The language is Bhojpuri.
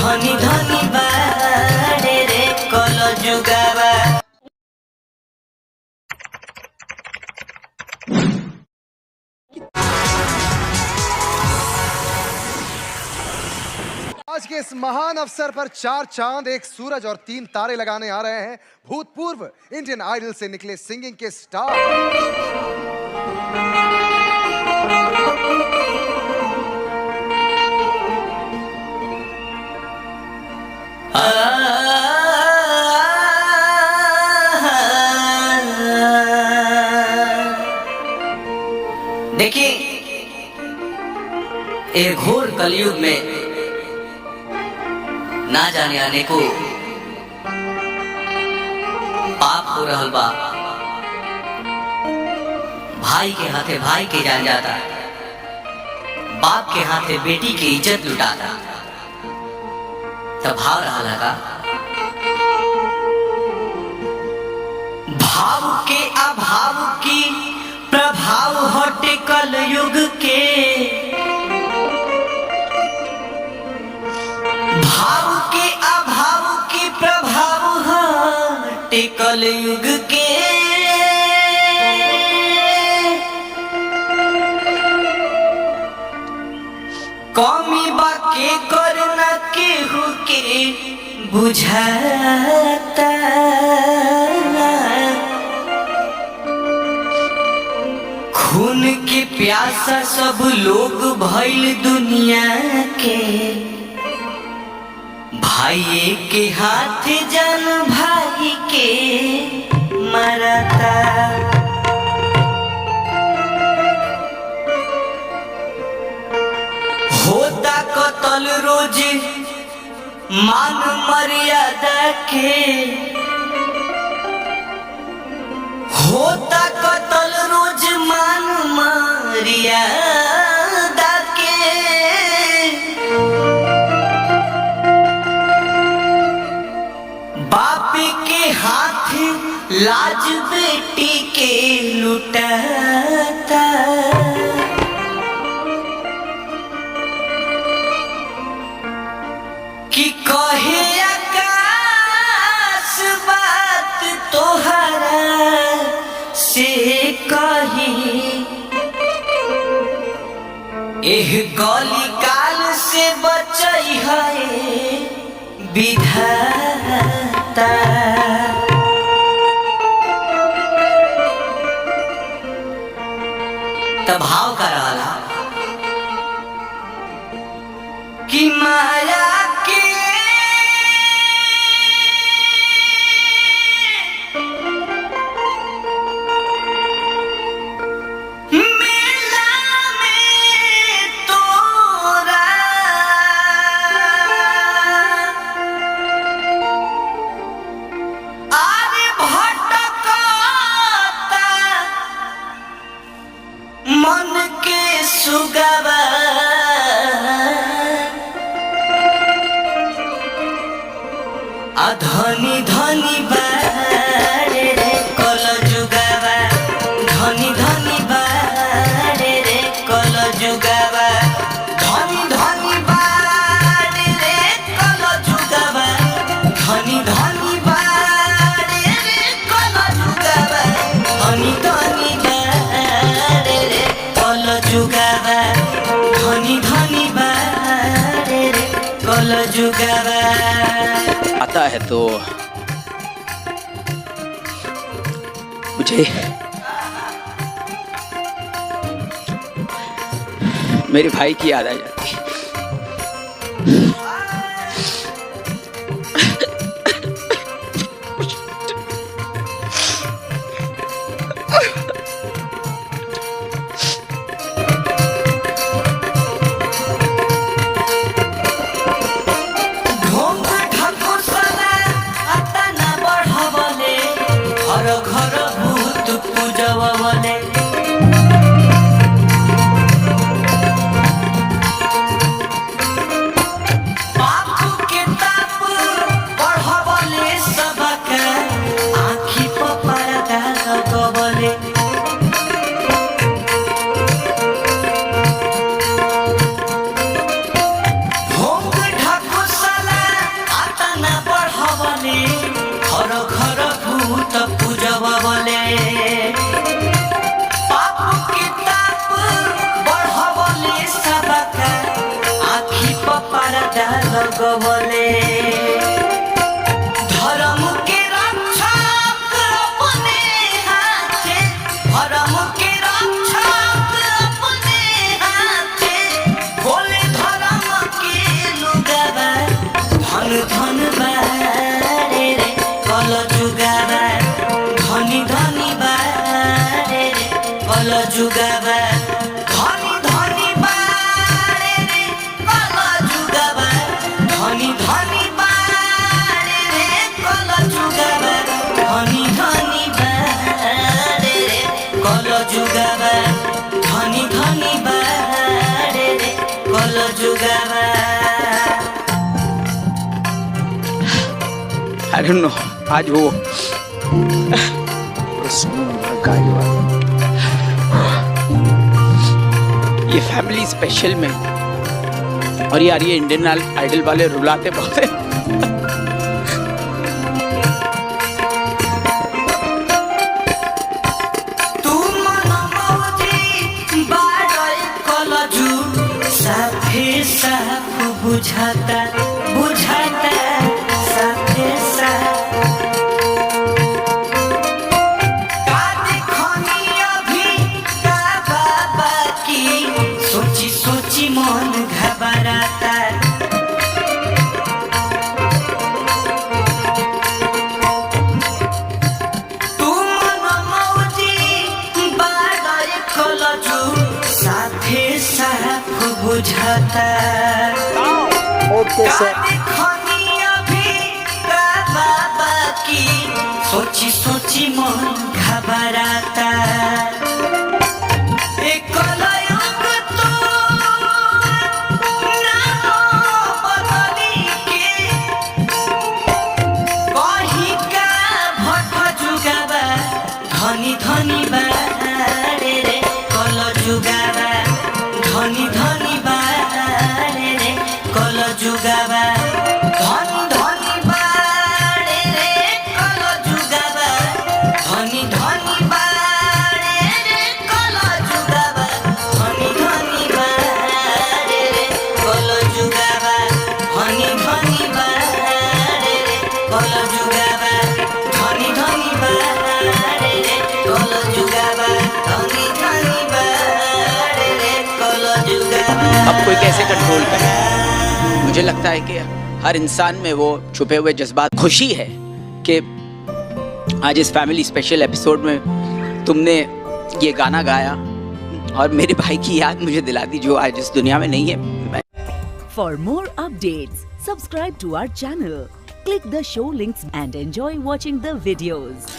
धनी धनी बाड़े रे कल जुगावा। आज के इस महान अवसर पर 4 चांद, 1 सूरज और 3 तारे लगाने आ रहे हैं भूतपूर्व इंडियन आइडल से निकले सिंगिंग के स्टार। देखिए, एक घोर कलयुग में ना जाने आने को पाप हो रहल बा। भाई के हाथे भाई के जान जाता, बाप के हाथे बेटी की इज्जत लुटाता। तब भाव रहा लगा, भाव के अभाव की प्रभाव हटे कलयुग के। भाव के अभाव की प्रभाव हटे कलयुग के। कमी बाके करना केहू के बुझाता। खून के प्यासा सब लोग भइल दुनिया के। भाई के हाथ जान भाई के मरता। होता कत्ल रोज मान मर्यादा के। होता कत्ल रोज मान मर्यादा के। बाप के हाथ लाज बेटी के लुटाता। कि कहे आकाश बात तोहरा से कही। एह गली काल से बचई है विधाता। तब भाव का रहा कि माया के मेला में तोरा आरे भटकता मन के सुगवा। धनी धनी बाड़े रे कल जुगावा। धनी धनी बाड़े रे कल जुगावा। धनी धनी बाड़े रे कल जुगावा। धनी धनी बाड़े रे कल जुगावा। धनी धनी बाड़े रे कल जुगावा। धनी धनी बाड़े रे कल जुगावा। आता है तो मुझे मेरे भाई की याद आ जाती है। घर भूत पूजवले ध्वजा लगवले धर्म के रक्षक अपने हाथे धर्म के रक्षक अपने हाथे खोले धर्म के लुगावा धन धन बारे रे कल जुगावा धनी धनी बारे रे कल जुगावा धनी धनी बारे रे कल जुगावा धनी धनी बारे रे कल जुगावा धनी धनी बारे रे कल जुगावा धनी धनी बारे रे कल जुगावा I don't know. आज वो ये फैमिली स्पेशल में और यार ये इंडियन आइडल वाले रुलाते बहुत हैं। तू मनमोजी बाडल कलजु साफे साफ बुझाता बुझाता साफे साफ काटे खनी अभी का बाबा की सोची सोची मन घबराता तू मनमोजी बाडल कलजु साफे साफ बुझाता काटे खनी अभी का बाबा की सोची सोची मन घबराता एकलयुग तो नाम बदली के कही का भट जुगावा धनी धनी बारे रे कल जुगावा धनी धनी बारे रे कल जुगावा धनी धनी बारे रे कल जुगावा धनी धनी बारे रे कल जुगावा धनी धनी बारे रे कल जुगावा धनी धनी बारे रे कल जुगावा धनी धनी बारे रे कल जुगावा धनी धनी बारे रे कल जुगावा अब कोई कैसे कंट्रोल करे। मुझे लगता है कि हर इंसान में वो छुपे हुए जज्बात खुशी है कि आज इस फैमिली स्पेशल एपिसोड में तुमने ये गाना गाया और मेरे भाई की याद मुझे दिला दी जो आज इस दुनिया में नहीं है। For more updates, subscribe to our channel, click the show links and enjoy watching the videos.